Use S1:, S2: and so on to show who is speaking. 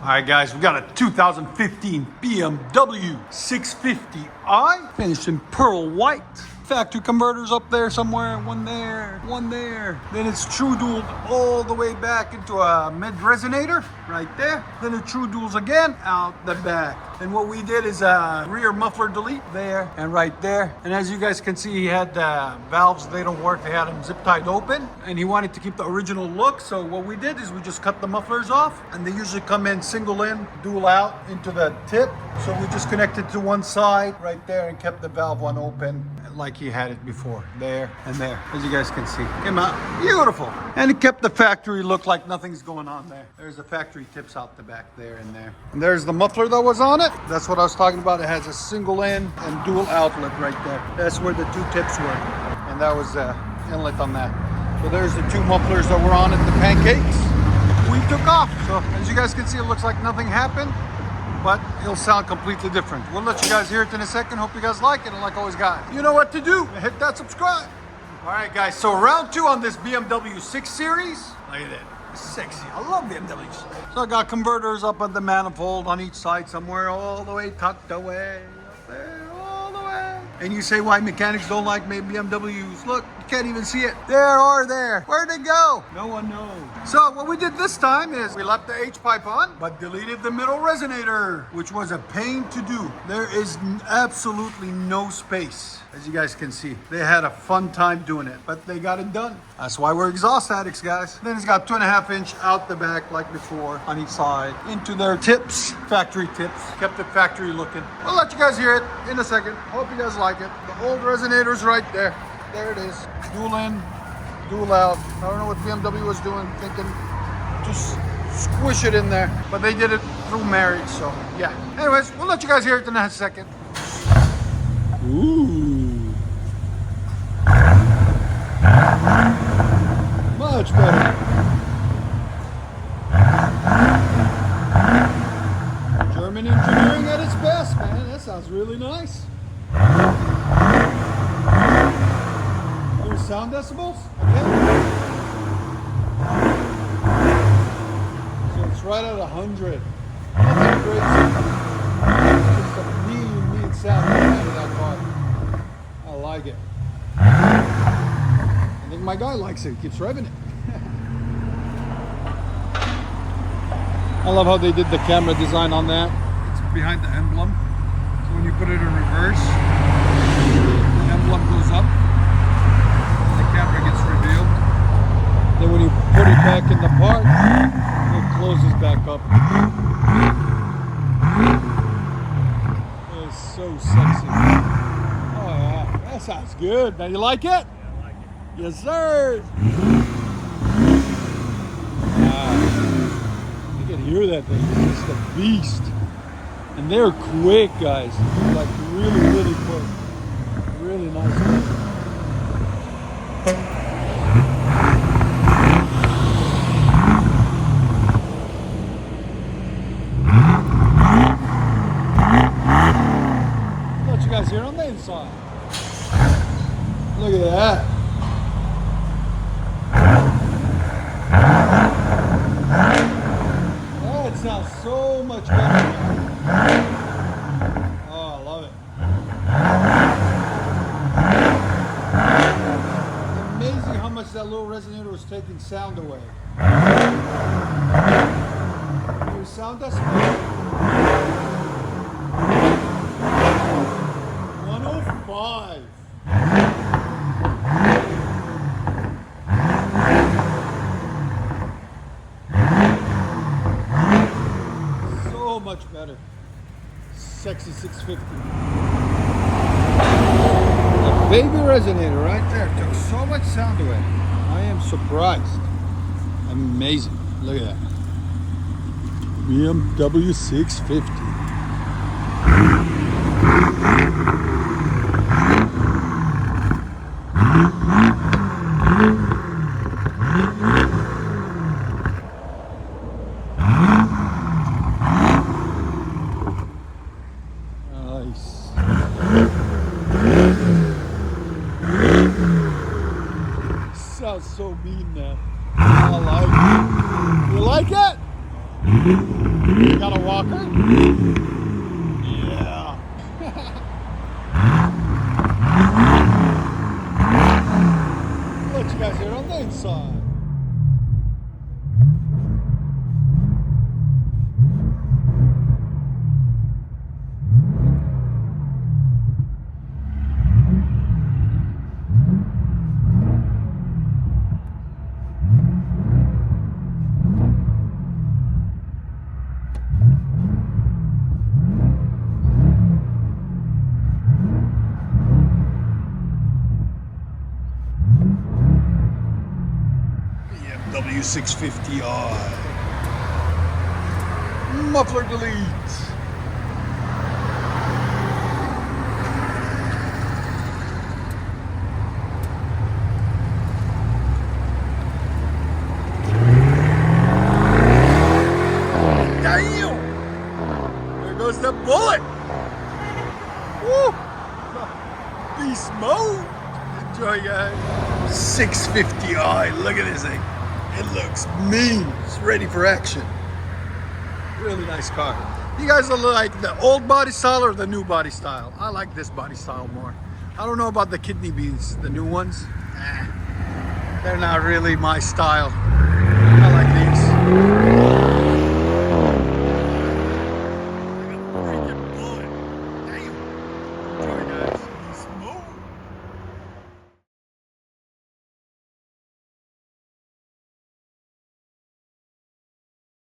S1: Alright guys, we got a 2015 BMW 650i, finished in pearl white. Factory converters up there somewhere, one there, one there. Then it's true dualed all the way back into a mid resonator, right there. Then it true duals again out the back. And what we did is a rear muffler delete there and right there. And as you guys can see, he had valves, they don't work, they had them zip tied open. And he wanted to keep the original look, so what we did is we just cut the mufflers off, and they usually come in single in, dual out into the tip. So we just connected to one side right there and kept the valve one open like he had it before, there and there, as you guys can see. Came out beautiful. And it kept the factory look like nothing's going on there. There's the factory tips out the back there and there. And there's the muffler that was on it. That's what I was talking about. It has a single in and dual outlet right there. That's where the two tips were. And that was the inlet on that. So there's the two mufflers that were on it, the pancakes. We took off. So as you guys can see, it looks like nothing happened, but it'll sound completely different. We'll let you guys hear it in a second. Hope you guys like it. And like always, guys, you know what to do. Hit that subscribe. All right, guys. So round two on this BMW 6 Series. Look at that. Sexy. I love BMWs. So I got converters up on the manifold on each side somewhere, all the way tucked away. Up there, all the way. And you say why mechanics don't like BMWs. Look, you can't even see it. There. Where'd it go? No one knows. So what we did this time is we left the H-pipe on, but deleted the middle resonator, which was a pain to do. There is absolutely no space, as you guys can see. They had a fun time doing it, but they got it done. That's why we're exhaust addicts, guys. Then it's got 2.5 inch out the back like before on each side into their tips, factory tips. Kept it factory looking. I'll let you guys hear it in a second. Hope you guys like it. The old resonator's right there. There it is. Dual in, dual out. I don't know what BMW was doing, thinking just squish it in there. But they did it through marriage, so yeah. Anyways, we'll let you guys hear it in a second. Ooh. Much better. German engineering at its best, man. That sounds really nice. There's sound decibels again. So it's right at 100. Nothing crazy. Just a mean sound out of that car. I like it. I think my guy likes it. He keeps revving it. I love how they did the camera design on that. It's behind the emblem. So when you put it in reverse, the emblem goes up. The camera gets revealed. Then when you put it back in the part, it closes back up. It's so sexy. Oh yeah, that sounds good. Now you like it?
S2: Yeah, I like it.
S1: Yes, sir. You can hear that thing. It's just a beast. And they're quick, guys. Like really quick. Really nice. Let you guys hear on the inside. Look at that. That sounds so much better. Oh, I love it. It's amazing how much that little resonator was taking sound away. Your sound decibel. 105. So much better. Sexy 650. A baby resonator right there. Took so much sound away. I am surprised. Amazing. Look at that. BMW 650. Nice. Sounds so mean now. I like it. You like it? got a walker? Yeah. Let you guys hear on the inside. BMW 650i. Muffler delete. Damn! There goes the bullet. Woo! Beast mode. Enjoy, guys. 650i. Look at this thing. It looks mean. It's ready for action. Really nice car. You guys like the old body style or the new body style? I like this body style more. I don't know about the kidney beans, the new ones. They're not really my style. I like these.